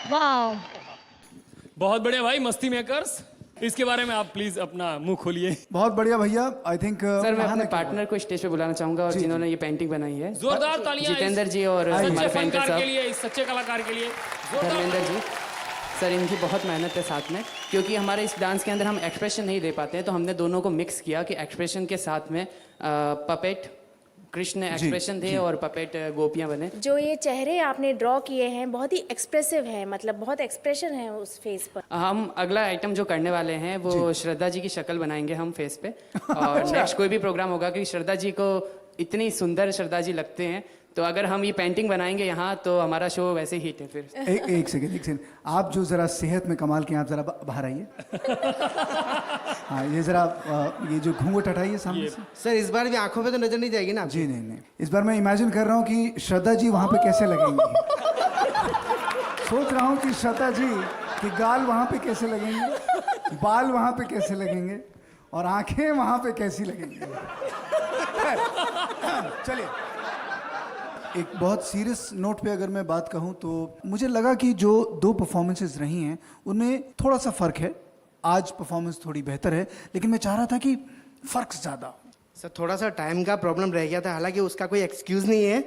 वाह, बहुत बढ़िया भाई, मस्ती मेकर्स। इसके बारे में आप प्लीज अपना मुंह खोलिए। बहुत बढ़िया भैया। आई थिंक सर मैं अपने पार्टनर को स्टेज पे बुलाना चाहूंगा और जिन्होंने ये पेंटिंग बनाई है, जोरदार तालियां जितेंद्र जी और सच्चे हमारे पेंटर फनकार के साहब लिए, इस सच्चे कलाकार के लिए। जोरदार धर्मेंद्र जी। सर इनकी बहुत मेहनत है साथ में, क्योंकि हमारे इस डांस के अंदर हम एक्सप्रेशन नहीं दे पाते हैं, तो हमने दोनों को मिक्स किया कि एक्सप्रेशन के साथ में पपेट कृष्ण एक्सप्रेशन थे और पपेट गोपियां बने। जो ये चेहरे आपने ड्रॉ किए हैं बहुत ही एक्सप्रेसिव है, मतलब बहुत एक्सप्रेशन है उस फेस पर। हम अगला आइटम जो करने वाले हैं वो श्रद्धा जी की शक्ल बनाएंगे हम फेस पे, और नेक्स्ट कोई भी प्रोग्राम होगा, क्योंकि श्रद्धा जी को इतनी सुंदर श्रद्धा जी लगते हैं, तो अगर हम ये पेंटिंग बनाएंगे यहाँ तो हमारा शो वैसे हिट है फिर। एक सेकंड, आप जो जरा सेहत में कमाल के हैं, आप जरा बाहर आइए। हाँ, ये जरा ये जो घूंघट हटाइए सामने से। सर इस बार भी आंखों पे तो नजर नहीं जाएगी ना? जी नहीं, इस बार मैं इमेजिन कर रहा हूँ कि श्रद्धा जी वहाँ पे कैसे लगेंगी। सोच रहा हूँ कि श्रद्धा जी कि गाल वहाँ पे कैसे लगेंगे, बाल वहाँ पे कैसे लगेंगे, और आंखें वहाँ पे कैसी लगेंगी। चलिए, एक बहुत सीरियस नोट पे अगर मैं बात कहूँ तो मुझे लगा कि जो 2 परफॉर्मेंसेस रही हैं उनमें थोड़ा सा फ़र्क है। आज परफॉर्मेंस थोड़ी बेहतर है, लेकिन मैं चाह रहा था कि फ़र्क ज़्यादा हो। सर थोड़ा सा टाइम का प्रॉब्लम रह गया था, हालांकि उसका कोई एक्सक्यूज नहीं है।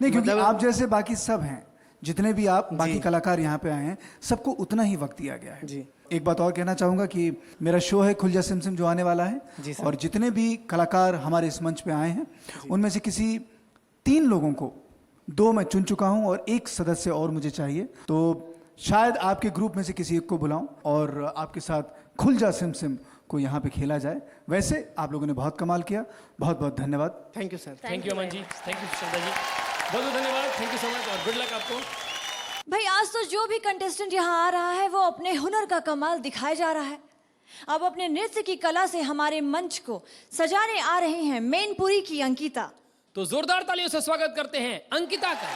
नहीं, क्योंकि आप जैसे बाकी सब हैं, जितने भी आप बाकी कलाकार यहाँ पे आए हैं, सबको उतना ही वक्त दिया गया है। जी। एक बात और कहना चाहूँगा कि मेरा शो है खुल जा सिम सिम जो आने वाला है, और जितने भी कलाकार हमारे इस मंच पे आए हैं उनमें से किसी 3 लोगों को 2 मैं चुन चुका हूँ और 1 सदस्य और मुझे चाहिए, तो शायद आपके ग्रुप में से किसी एक को बुलाऊं और आपके साथ खुल जा सिम सिम को यहाँ पे खेला जाए। वैसे आप लोगों ने बहुत कमाल किया, बहुत बहुत धन्यवाद। Thank you sir. Thank you Aman ji, thank you Shraddha ji, बहुत बहुत धन्यवाद, थैंक यू सो मच और गुड लक आपको। भाई आज तो जो भी कंटेस्टेंट यहाँ आ रहा है वो अपने हुनर का कमाल दिखाए जा रहा है। अब अपने नृत्य की कला से हमारे मंच को सजाने आ रही हैं मैनपुरी की अंकिता। तो जोरदार तालियों से स्वागत करते हैं अंकिता का।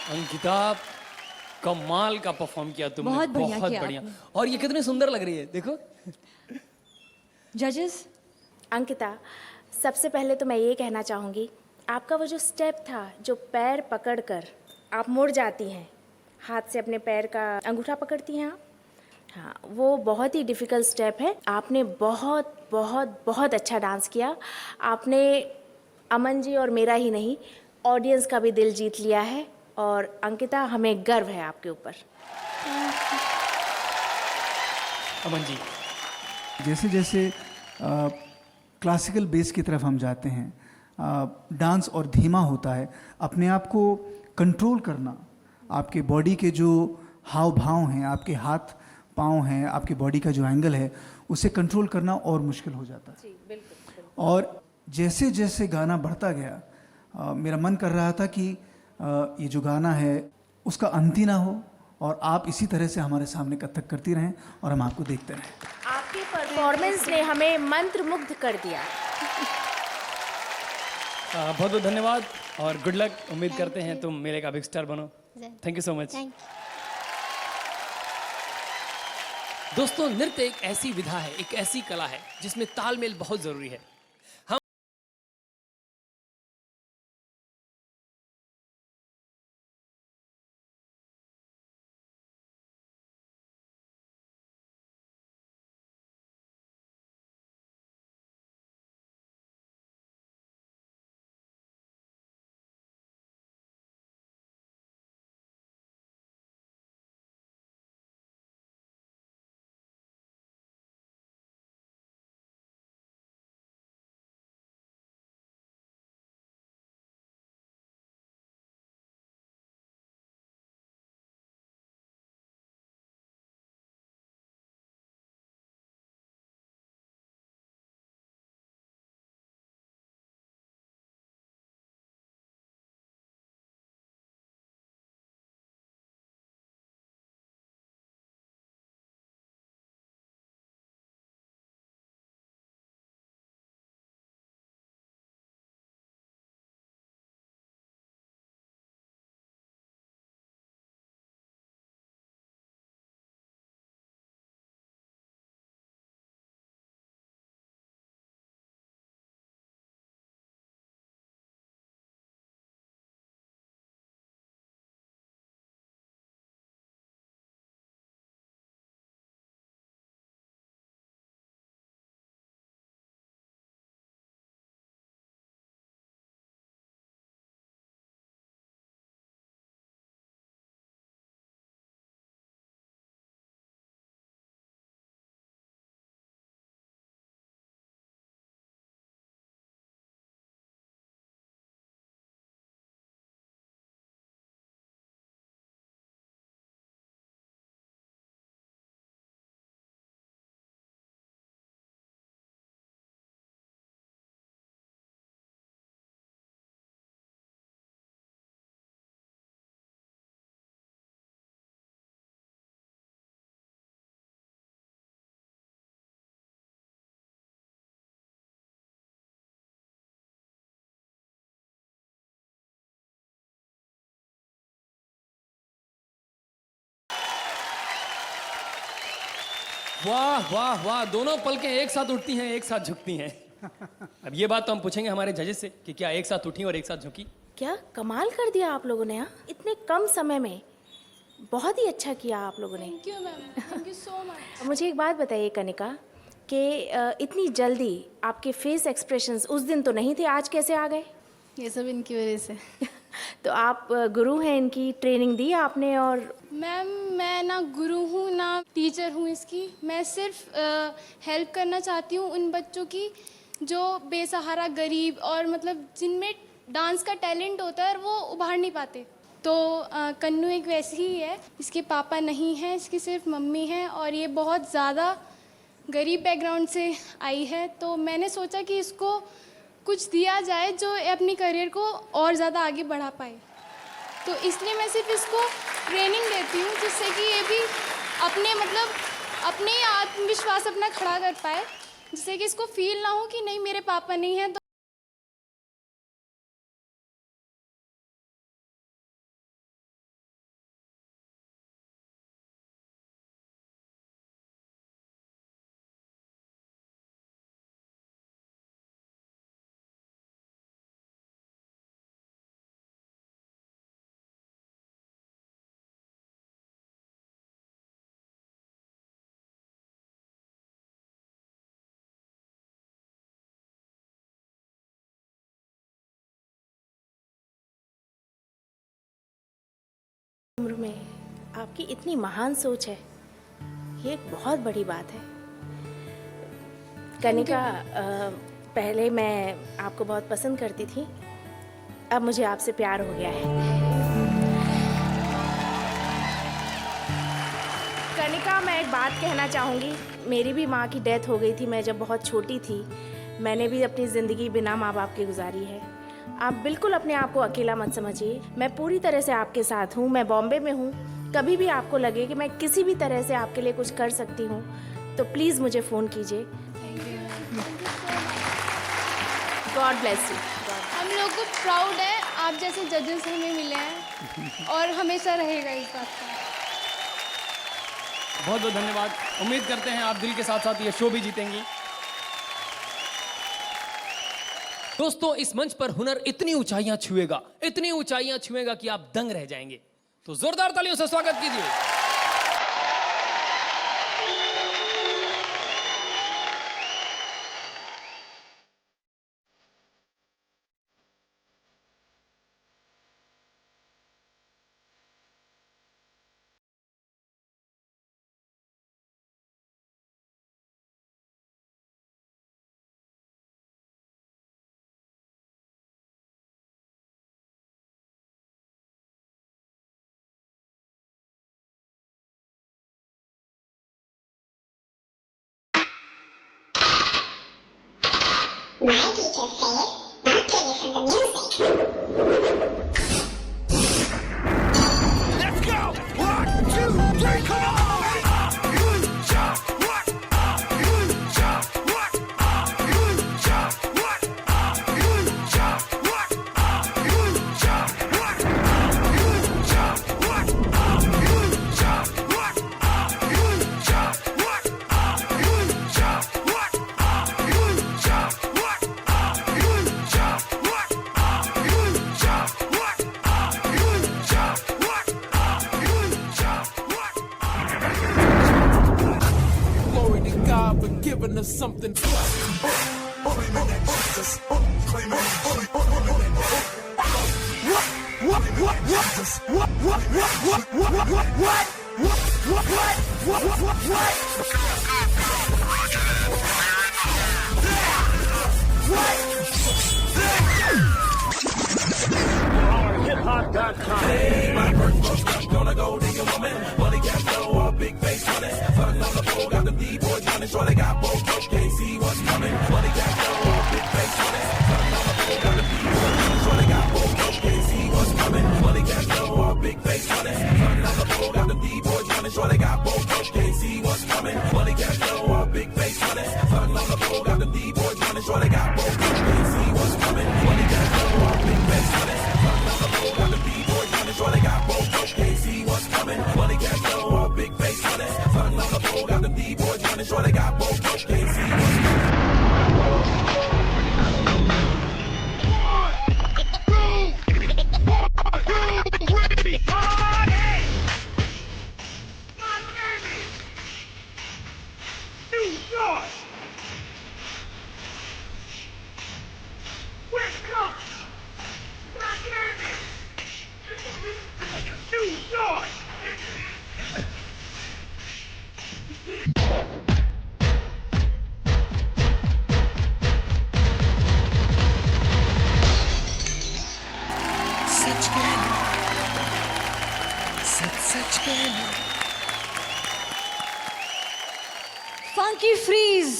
अंकिता, कमाल का परफॉर्म किया तुमने। बहुत बढ़िया बहुत किया बढ़िया। आपने। और ये कितनी सुंदर लग रही है, देखो। जजेस, अंकिता, सबसे पहले तो मैं ये कहना चाहूँगी, आपका वो जो स्टेप था, जो पैर पकड़कर आप मुड़ जाती हैं, हाथ से अपने पैर का अंगूठा पकड़ती हैं आप, हाँ, वो बहुत ही डिफ़िकल्ट स्टेप है। आपने बहुत बहुत बहुत अच्छा डांस किया। आपने अमन जी और मेरा ही नहीं, ऑडियंस का भी दिल जीत लिया है। और अंकिता, हमें गर्व है आपके ऊपर। अमन जी, जैसे जैसे क्लासिकल बेस की तरफ हम जाते हैं, डांस और धीमा होता है, अपने आप को कंट्रोल करना, आपके बॉडी के जो हाव भाव हैं, आपके हाथ पाँव हैं, आपकी बॉडी का जो एंगल है, उसे कंट्रोल करना और मुश्किल हो जाता है। जी, बिल्कुल। और जैसे जैसे गाना बढ़ता गया, मेरा मन कर रहा था कि ये जो गाना है उसका अंत ही ना हो और आप इसी तरह से हमारे सामने कथक करती रहें और हम आपको देखते रहें। आपकी परफॉर्मेंस ने हमें मंत्रमुग्ध कर दिया। बहुत बहुत धन्यवाद और गुड लक। उम्मीद करते हैं तुम मेले का बिग स्टार बनो। Thank you so much. दोस्तों, नृत्य एक ऐसी विधा है, एक ऐसी कला है जिसमें तालमेल बहुत जरूरी है। वाह वाह वाह, दोनों पलकें एक साथ उठती हैं, एक साथ झुकती हैं। अब ये बात तो हम पूछेंगे हमारे जजेस से कि क्या एक साथ उठी और एक साथ झुकी। क्या कमाल कर दिया आप लोगों ने, हाँ, इतने कम समय में। बहुत ही अच्छा किया आप लोगों ने। Thank you ma'am, thank you so much. मुझे एक बात बताइए कनिका, कि इतनी जल्दी आपके फेस एक्सप्रेशंस उस दिन तो नहीं थे, आज कैसे आ गए? ये सब इनकी वजह से। तो आप गुरु हैं, इनकी ट्रेनिंग दी आपने? और मैम, मैं ना गुरु हूँ ना टीचर हूँ इसकी। मैं सिर्फ हेल्प करना चाहती हूँ उन बच्चों की जो बेसहारा, गरीब और मतलब जिनमें डांस का टैलेंट होता है और वो उभार नहीं पाते। तो कन्नू एक वैसी ही है, इसके पापा नहीं हैं, इसकी सिर्फ मम्मी है और ये बहुत ज़्यादा गरीब बैकग्राउंड से आई है। तो मैंने सोचा कि इसको कुछ दिया जाए जो अपनी करियर को और ज़्यादा आगे बढ़ा पाए। तो इसलिए मैं सिर्फ इसको ट्रेनिंग देती हूँ जिससे कि ये भी अपने अपने आत्मविश्वास अपना खड़ा कर पाए, जिससे कि इसको फील ना हो कि नहीं मेरे पापा नहीं हैं। उम्र में आपकी इतनी महान सोच है, ये एक बहुत बड़ी बात है। कनिका, पहले मैं आपको बहुत पसंद करती थी, अब मुझे आपसे प्यार हो गया है। कनिका, मैं एक बात कहना चाहूँगी। मेरी भी माँ की डेथ हो गई थी, मैं जब बहुत छोटी थी। मैंने भी अपनी ज़िंदगी बिना माँ बाप के गुजारी है। आप बिल्कुल अपने आप को अकेला मत समझिए, मैं पूरी तरह से आपके साथ हूँ। मैं बॉम्बे में हूँ, कभी भी आपको लगे कि मैं किसी भी तरह से आपके लिए कुछ कर सकती हूँ तो प्लीज़ मुझे फ़ोन कीजिए। God bless you. हम लोग को प्राउड है, आप जैसे जजेस हमें मिले हैं और हमेशा रहेगा इस बात का। बहुत बहुत धन्यवाद। उम्मीद करते हैं आप दिल के साथ साथ ये शो भी जीतेंगी। दोस्तों, इस मंच पर हुनर इतनी ऊंचाइयां छुएगा कि आप दंग रह जाएंगे। तो जोरदार तालियों से स्वागत कीजिए। My teacher said, don't take it from the music. Let's go! 1, 2, 3, come on! Giving us something. Hip-hop.com. Hey, my first crush gonna go to your woman. Money got flow, all big face on it. Fucking on the floor, got the D-boys running. Sure they got both crush, can't see what's coming. Money got flow, all big face on it. Fucking on the floor, got the D-boys running. Sure they got both crush, can't see what's coming. Money got flow, all big face on it. Fucking on the floor, got the D-boys running. Sure they got both crush, can't see what's coming. Money got flow, all big face on it. Fucking on the floor, got the D-boys running. Sure they got both crush, can't see what's coming. Money got flow, all big face on it. Fucking on the floor, got the D-boys running. Sure they got both crush, can't see what's coming. Money got flow, all big face on it. Fucking on the floor, got the D-boys running. Sure they got both crush, can't see what's coming. Funky Freeze,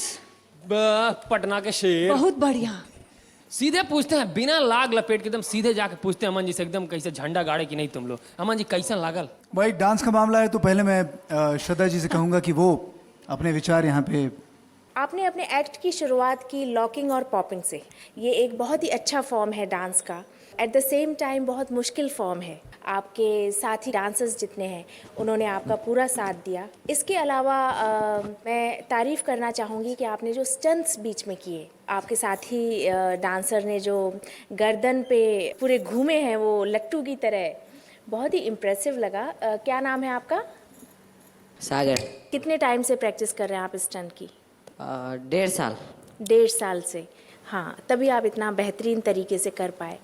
Patna के शेर। बहुत बढ़िया। सीधे पूछते हैं, बिना लाग लपेट के एकदम सीधे जाके पूछते हैं अमन जी से, एकदम कैसे झंडा गाड़े कि नहीं तुम लोग। अमन जी कैसा लागल? भाई डांस का मामला है तो पहले मैं श्रद्धा जी से कहूंगा कि वो अपने विचार यहाँ पे। आपने अपने एक्ट की शुरुआत की लॉकिंग और पॉपिंग से। ये एक बहुत ही अच्छा फॉर्म है डांस का, एट द सेम टाइम बहुत मुश्किल फॉर्म है। आपके साथी डांसर्स जितने हैं उन्होंने आपका पूरा साथ दिया। इसके अलावा मैं तारीफ़ करना चाहूँगी कि आपने जो स्टंट्स बीच में किए, आपके साथी डांसर ने जो गर्दन पे पूरे घूमे हैं वो लट्टू की तरह, बहुत ही इम्प्रेसिव लगा। क्या नाम है आपका? सागर। कितने टाइम से प्रैक्टिस कर रहे हैं आप इस स्टंट की? 1.5 साल। 1.5 साल से। हाँ, तभी आप इतना बेहतरीन तरीके से कर पाए।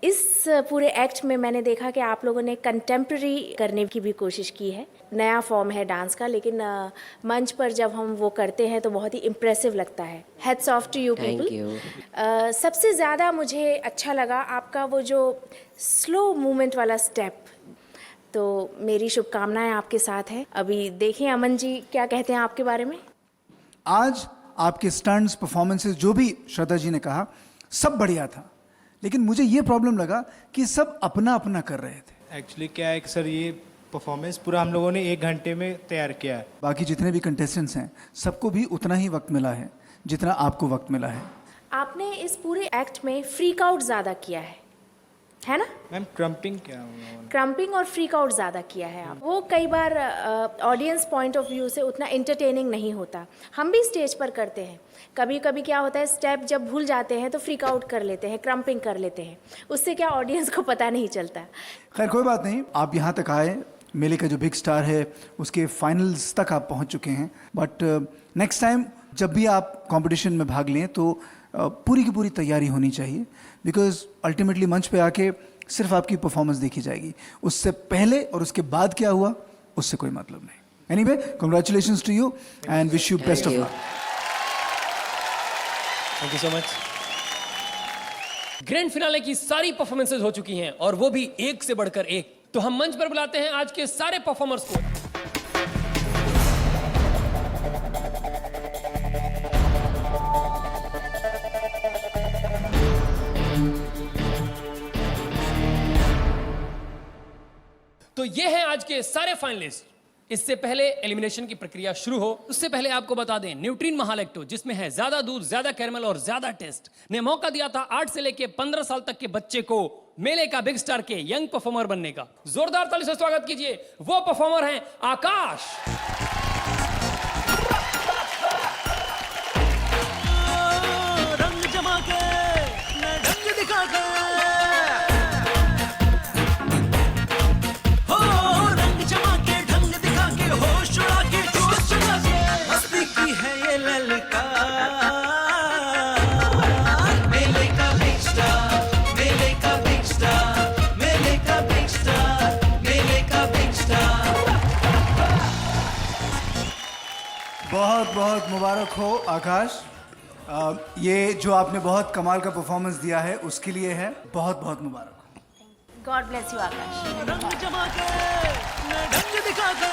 इस पूरे एक्ट में मैंने देखा कि आप लोगों ने कंटेम्प्रेरी करने की भी कोशिश की है। नया फॉर्म है डांस का, लेकिन मंच पर जब हम वो करते हैं तो बहुत ही इम्प्रेसिव लगता है। Hats off to you people. सबसे ज़्यादा मुझे अच्छा लगा आपका वो जो स्लो मूवमेंट वाला स्टेप। तो मेरी शुभकामनाएं आपके साथ हैं। अभी देखें अमन जी क्या कहते हैं आपके बारे में। आज आपके स्टंट्स परफॉर्मेंसेस जो भी श्रद्धा जी ने कहा सब बढ़िया था, लेकिन मुझे ये प्रॉब्लम लगा कि सब अपना अपना कर रहे थे। एक्चुअली क्या है सर, ये परफॉर्मेंस पूरा हम लोगों ने 1 घंटे में तैयार किया है। बाकी जितने भी कंटेस्टेंट्स हैं सबको भी उतना ही वक्त मिला है जितना आपको वक्त मिला है। आपने इस पूरे एक्ट में फ्रीक आउट ज़्यादा किया है ना मैम? क्रम्पिंग क्या? क्रम्पिंग और फ्रीक आउट ज़्यादा किया है आप। वो कई बार ऑडियंस पॉइंट ऑफ व्यू से उतना इंटरटेनिंग नहीं होता। हम भी स्टेज पर करते हैं, कभी कभी क्या होता है स्टेप जब भूल जाते हैं तो फ्रीक आउट कर लेते हैं, क्रम्पिंग कर लेते हैं, उससे क्या ऑडियंस को पता नहीं चलता। खैर कोई बात नहीं, आप यहाँ तक आए, मेले का जो बिग स्टार है उसके फाइनल्स तक आप पहुँच चुके हैं। बट नेक्स्ट टाइम जब भी आप कंपटीशन में भाग लें तो पूरी की पूरी तैयारी होनी चाहिए, बिकॉज अल्टीमेटली मंच पे आके सिर्फ आपकी परफॉर्मेंस देखी जाएगी, उससे पहले और उसके बाद क्या हुआ उससे कोई मतलब नहीं। Anyway, congratulations to you and wish you best of luck. Thank you so much. Grand finale की सारी परफॉर्मेंसेज हो चुकी हैं और वो भी एक से बढ़कर एक। तो हम मंच पर बुलाते हैं आज के सारे परफॉर्मर्स को। तो ये हैं आज के सारे फाइनलिस्ट। इससे पहले एलिमिनेशन की प्रक्रिया शुरू हो उससे पहले आपको बता दें, न्यूट्रीन महालेक्टो जिसमें है ज्यादा दूध, ज्यादा कैरमल और ज्यादा टेस्ट, ने मौका दिया था 8 से लेके 15 साल तक के बच्चे को मेले का बिग स्टार के यंग परफॉर्मर बनने का। जोरदार ताली से स्वागत कीजिए, वो परफॉर्मर हैं आकाश। रंग जमा के ढंग दिखा के बहुत बहुत मुबारक हो आकाश। ये जो आपने बहुत कमाल का परफॉर्मेंस दिया है उसके लिए है, बहुत बहुत मुबारक हो। गॉड ब्लेस यू आकाश। रंग जमा के ढंग दिखा के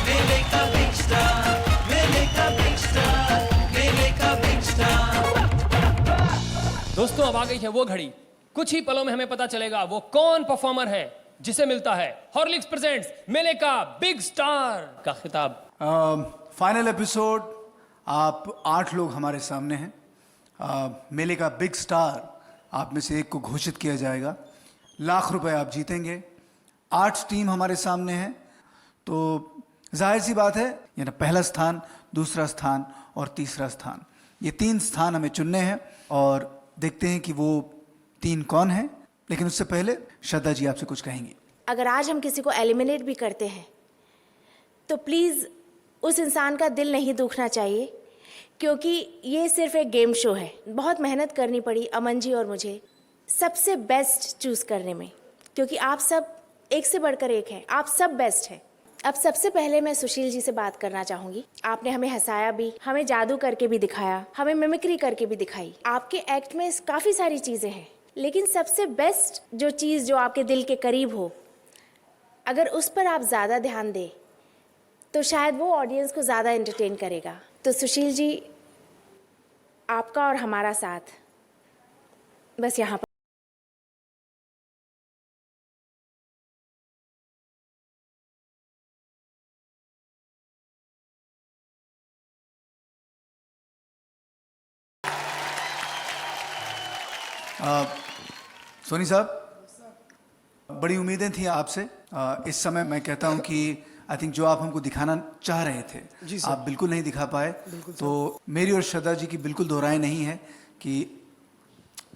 मेले का बिग स्टार, मेले का बिग स्टार, मेले का बिग स्टार। दोस्तों अब आ गई है वो घड़ी, कुछ ही पलों में हमें पता चलेगा वो कौन परफॉर्मर है जिसे मिलता है हॉर्लिक्स प्रेजेंट्स मेले का बिग स्टार का खिताब। फाइनल एपिसोड, आप 8 लोग हमारे सामने हैं। मेले का बिग स्टार आप में से एक को घोषित किया जाएगा, लाख रुपए आप जीतेंगे। 8 टीम हमारे सामने हैं, तो जाहिर सी बात है ये ना पहला स्थान, दूसरा स्थान और तीसरा स्थान, ये 3 स्थान हमें चुनने हैं और देखते हैं कि वो 3 कौन है। लेकिन उससे पहले श्रद्धा जी आपसे कुछ कहेंगी। अगर आज हम किसी को एलिमिनेट भी करते हैं तो प्लीज़ उस इंसान का दिल नहीं दुखना चाहिए, क्योंकि ये सिर्फ एक गेम शो है। बहुत मेहनत करनी पड़ी अमन जी और मुझे सबसे बेस्ट चूज़ करने में, क्योंकि आप सब एक से बढ़कर एक हैं, आप सब बेस्ट हैं। अब सबसे पहले मैं सुशील जी से बात करना चाहूँगी। आपने हमें हंसाया भी, हमें जादू करके भी दिखाया, हमें मिमिक्री करके भी दिखाई। आपके एक्ट में काफ़ी सारी चीज़ें हैं, लेकिन सबसे बेस्ट जो चीज़ जो आपके दिल के करीब हो, अगर उस पर आप ज़्यादा ध्यान दें तो शायद वो ऑडियंस को ज़्यादा एंटरटेन करेगा। तो सुशील जी, आपका और हमारा साथ बस यहाँ पर। सोनी साहब, बड़ी उम्मीदें थी आपसे। इस समय मैं कहता हूं कि आई थिंक जो आप हमको दिखाना चाह रहे थे आप बिल्कुल नहीं दिखा पाए। तो मेरी और श्रद्धा जी की बिल्कुल दो राय नहीं है कि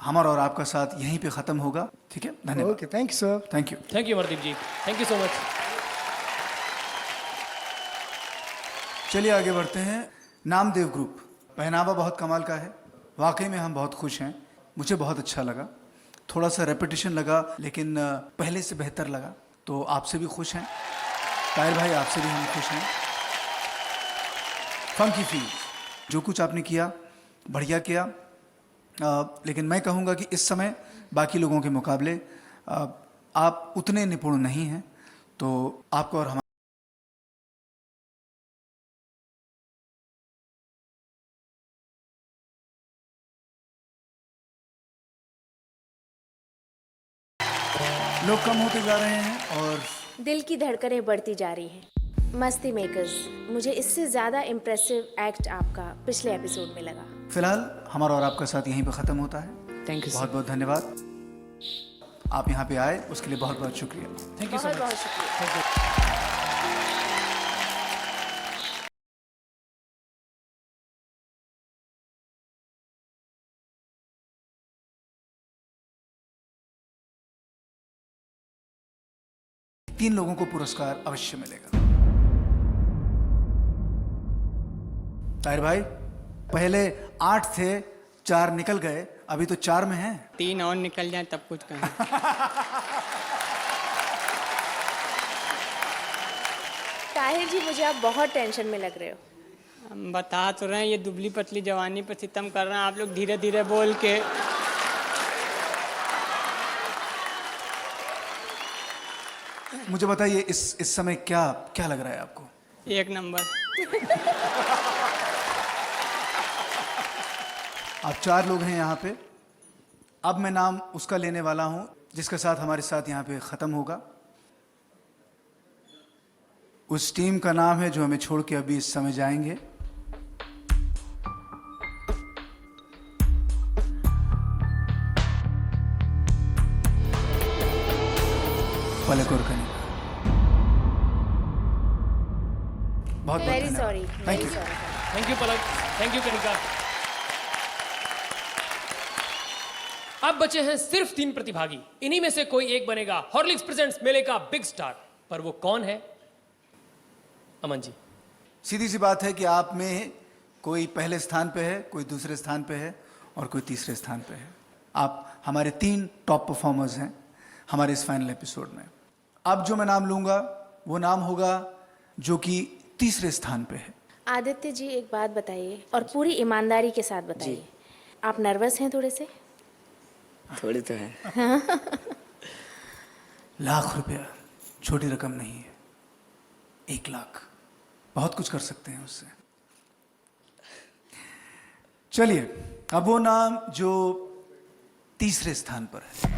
हमारा और आपका साथ यहीं पे ख़त्म होगा। ठीक है, धन्यवाद। Okay, thank you sir. Thank you. Thank you Amardeep ji, thank you so much. चलिए आगे बढ़ते हैं। नामदेव ग्रुप, पहनावा बहुत कमाल का है, वाकई में हम बहुत खुश हैं, मुझे बहुत अच्छा लगा, थोड़ा सा रेपिटेशन लगा लेकिन पहले से बेहतर लगा, तो आपसे भी खुश हैं ताहिर भाई, आपसे भी हम खुश हैं। फंकी फील, जो कुछ आपने किया बढ़िया किया, लेकिन मैं कहूँगा कि इस समय बाकी लोगों के मुकाबले आप उतने निपुण नहीं हैं, तो आपको और हमारे लोग कम होते जा रहे हैं और दिल की धड़कनें बढ़ती जा रही हैं। मस्ती मेकर्स, मुझे इससे ज़्यादा इम्प्रेसिव एक्ट आपका पिछले एपिसोड में लगा। फिलहाल हमारा और आपका साथ यहीं पर ख़त्म होता है। थैंक यू, बहुत बहुत धन्यवाद, आप यहाँ पे आए उसके लिए बहुत बहुत शुक्रिया। थैंक यू सो बहुत मच। बहुत शुक्रिया। तीन लोगों को पुरस्कार अवश्य मिलेगा। ताहिर भाई, पहले 8 थे, 4 निकल गए, अभी तो 4 में हैं। 3 और निकल जाए तब कुछ कहें। ताहिर जी, मुझे आप बहुत टेंशन में लग रहे हो। हम बता तो रहे हैं, ये दुबली पतली जवानी पर सितम कर रहे हैं आप लोग धीरे धीरे बोल के। मुझे बताइए इस समय क्या क्या लग रहा है आपको? 1 नंबर। आप 4 लोग हैं यहाँ पे, अब मैं नाम उसका लेने वाला हूँ जिसके साथ हमारे साथ यहाँ पे ख़त्म होगा। उस टीम का नाम है जो हमें छोड़ के अभी इस समय जाएंगे। पलक और कनिका। बहुत बहुत very sorry, thank you. Very sorry. Thank you Palak, thank you Kanika. अब बचे हैं सिर्फ 3 प्रतिभागी, इन्हीं में से कोई एक बनेगा हॉर्लिक्स प्रेजेंट्स मेले का बिग स्टार, पर वो कौन है? अमन जी, सीधी सी बात है कि आप में कोई पहले स्थान पे है, कोई दूसरे स्थान पे है और कोई तीसरे स्थान पे है। आप हमारे 3 टॉप परफॉर्मर्स हैं हमारे इस फाइनल एपिसोड में। अब जो मैं नाम लूंगा वो नाम होगा जो कि तीसरे स्थान पे है। आदित्य जी, एक बात बताइए और पूरी ईमानदारी के साथ बताइए, आप नर्वस हैं थोड़े से? थोड़ी तो है। लाख रुपया छोटी रकम नहीं है, 1 लाख बहुत कुछ कर सकते हैं उससे। चलिए, अब वो नाम जो तीसरे स्थान पर है,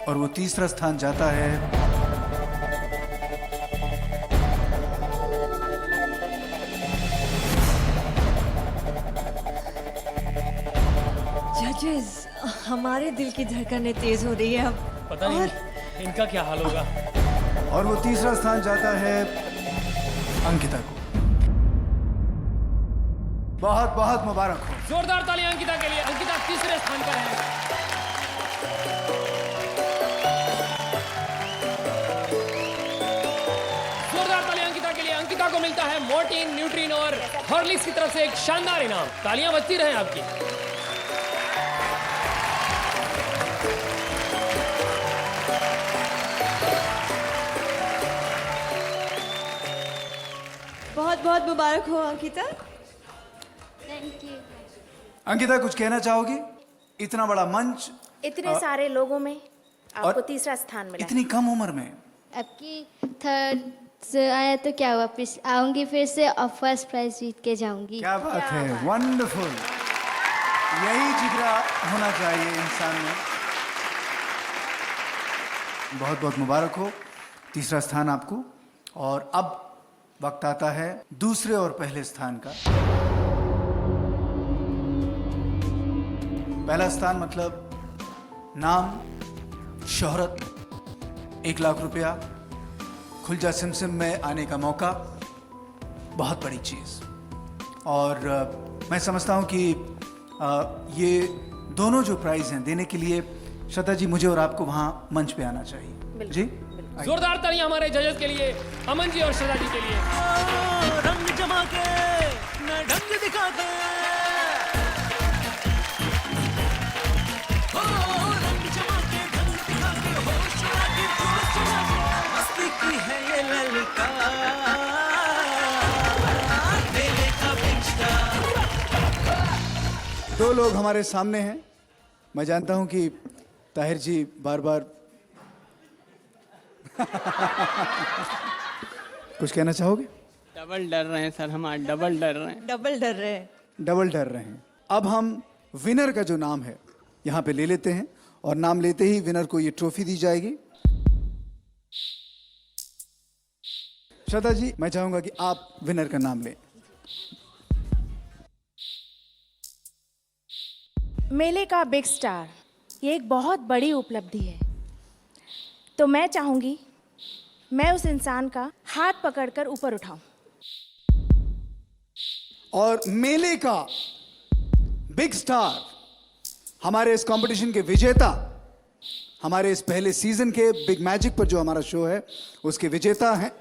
और वो तीसरा स्थान जाता है जजेस, हमारे दिल की धड़कनें तेज हो रही है अब। पता नहीं इनका क्या हाल होगा। और वो तीसरा स्थान जाता है अंकिता को। बहुत बहुत मुबारक हो। जोरदार तालियां अंकिता के लिए। अंकिता तीसरे स्थान पर है। जोरदार तालियां अंकिता के लिए। अंकिता को मिलता है मॉर्टिन, न्यूट्रिन और हॉर्लिक्स की तरफ से एक शानदार इनाम। तालियां बजती रहें आपकी। बहुत बहुत मुबारक हो अंकिता। Thank you. अंकिता, कुछ कहना चाहोगी? इतना बड़ा मंच, इतने सारे लोगों में आपको और तीसरा स्थान मिला। इतनी कम उम्र में। अब की थर्ड से आया तो क्या हुआ, आऊंगी फिर से और फर्स्ट प्राइज जीत के जाऊंगी। क्या बात है, वंडरफुल। यही जिगरा होना चाहिए इंसान में। बहुत बहुत मुबारक हो, तीसरा स्थान आपको। और अब वक्त आता है दूसरे और पहले स्थान का। पहला स्थान मतलब नाम, शोहरत, 1 लाख रुपया, खुल जा सिमसिम में आने का मौका, बहुत बड़ी चीज़। और मैं समझता हूँ कि ये दोनों जो प्राइज़ हैं देने के लिए श्रद्धा जी, मुझे और आपको वहाँ मंच पे आना चाहिए। जी, जोरदार तालियां हमारे जजेस के लिए, अमन जी और श्रद्धा जी के लिए। रंग जमा के मैं ढंग दिखा के, रंग जमा के ढंग दिखा के, होश उड़ा के जोश चला के, मस्ती की है ये ललका, मेले का बिग स्टार। दो लोग हमारे सामने हैं। मैं जानता हूं कि ताहिर जी बार बार कुछ कहना चाहोगे? डबल डर रहे हैं सर, हम आज डबल डर रहे हैं। डबल डर रहे हैं। डबल डर रहे हैं। अब हम विनर का जो नाम है यहाँ पे ले लेते हैं और नाम लेते ही विनर को ये ट्रॉफी दी जाएगी। श्रद्धा जी, मैं चाहूंगा कि आप विनर का नाम लें। मेले का बिग स्टार, ये एक बहुत बड़ी उपलब्धि है। तो मैं चाहूंगी मैं उस इंसान का हाथ पकड़कर ऊपर उठाऊं। और मेले का बिग स्टार, हमारे इस कंपटीशन के विजेता, हमारे इस पहले सीजन के बिग मैजिक पर जो हमारा शो है उसके विजेता हैं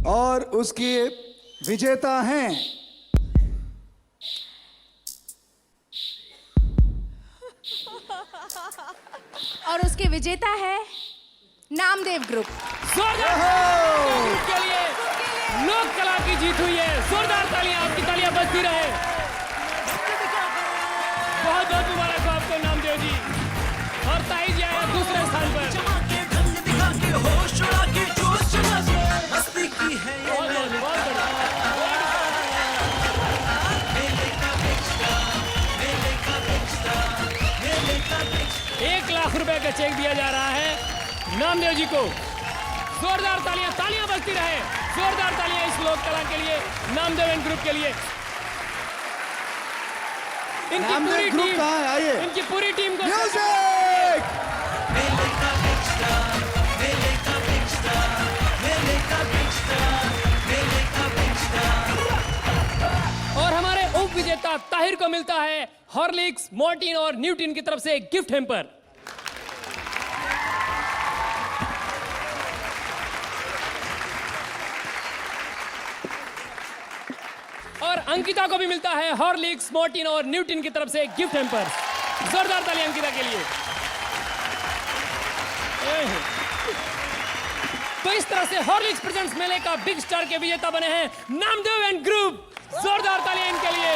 और उसके विजेता हैं और उसके विजेता है नामदेव ग्रुप। जोरदार के लिए लोक कला की जीत हुई है। जोरदार तालियां, आपकी तालियां बजती रहे। बहुत बहुत मुबारक हो आपको नामदेव जी। और ताई जी आया दूसरे स्थान पर। होश उड़ा के जोश चला के, मस्ती की है ये ललका, मेले का बिग स्टार, मेले का बिग स्टार, मेले का बिग स्टार। 1 लाख रुपए का चेक दिया जा रहा है नामदेव जी को। जोरदार तालियां, तालियां बजती रहे। जोरदार तालियां इस लोक कला के लिए, नामदेव एंड ग्रुप के लिए। इनकी नामदेव पूरी ग्रुप टीम, कहाँ है? आइए। इनकी पूरी टीम को म्यूजिक। मेले का बिग स्टार, मेले का बिग स्टार, मेले का बिग स्टार, मेले का बिग स्टार। और हमारे उप विजेता ताहिर को मिलता है हॉर्लिक्स, मॉर्टिन और न्यूट्रिन की तरफ से एक गिफ्ट हैम्पर। और अंकिता को भी मिलता है हॉर्लिक्स, मॉर्टिन और न्यूट्रिन की तरफ से एक गिफ्ट हैम्पर। जोरदार तालियां अंकिता के लिए। तो इस तरह से हॉर्लिक्स प्रेजेंट्स मेले का बिग स्टार के विजेता बने हैं नामदेव एंड ग्रुप। जोरदार तालियां इनके लिए।